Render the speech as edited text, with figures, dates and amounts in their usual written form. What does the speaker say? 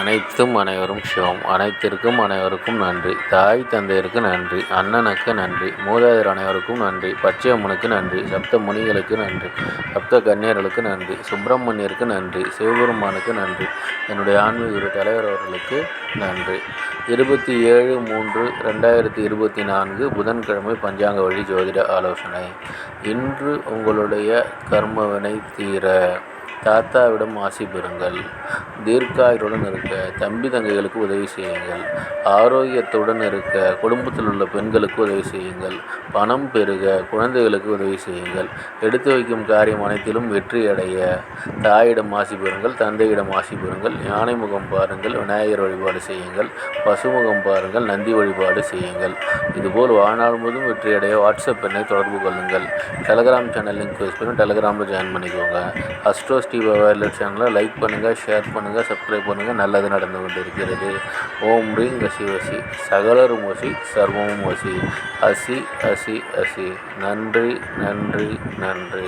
அனைத்தும் அனைவரும் சிவம். அனைத்திற்கும் அனைவருக்கும் நன்றி. தாய் தந்தையருக்கு நன்றி. அண்ணனுக்கு நன்றி. மூதாதையர் அனைவருக்கும் நன்றி. பச்சை அம்மனுக்கு நன்றி. சப்த முனிகளுக்கு நன்றி. சப்த கன்னியர்களுக்கு நன்றி. சுப்பிரமணியருக்கு நன்றி. சிவபெருமானுக்கு நன்றி. என்னுடைய ஆன்மீக குரு தலைவர் அவர்களுக்கு நன்றி. 27/3/2024 புதன்கிழமை பஞ்சாங்க வழி ஜோதிட ஆலோசனை. இன்று உங்களுடைய கர்மவினை தீர தாத்தாவிடம் ஆசி பெறுங்கள். தீர்க்காயுடன் இருக்க தம்பி தங்கைகளுக்கு உதவி செய்யுங்கள். ஆரோக்கியத்துடன் இருக்க குடும்பத்தில் உள்ள பெண்களுக்கு உதவி செய்யுங்கள். பணம் பெருக குழந்தைகளுக்கு உதவி செய்யுங்கள். எடுத்து வைக்கும் காரியம் அனைத்திலும் வெற்றி அடைய தாயிடம் ஆசி பெறுங்கள். தந்தையிடம் ஆசி பெறுங்கள். யானை முகம் பாருங்கள். விநாயகர் வழிபாடு செய்யுங்கள். பசுமுகம் பாருங்கள். நந்தி வழிபாடு செய்யுங்கள். இதுபோல் வாழ்நாள் முழுவதும் வெற்றியடைய வாட்ஸ்அப் எண்ணை தொடர்பு கொள்ளுங்கள். டெலகிராம் சேனல் லிங்க் யூஸ் பண்ணி டெலகிராமில் ஜாயின் பண்ணிக்கோங்க. அஸ்ட்ரோ ஸ்டீவ் வயர்லெட் சேனலை லைக் பண்ணுங்கள், ஷேர் பண்ணுங்கள், சப்ஸ்கிரைப் பண்ணுங்கள். நல்லது நடந்து கொண்டு இருக்கிறது. ஓம் ரீங் வசி வசி சகலரும் வசி சர்வமும் வசி அசி அசி அசி. நன்றி நன்றி நன்றி.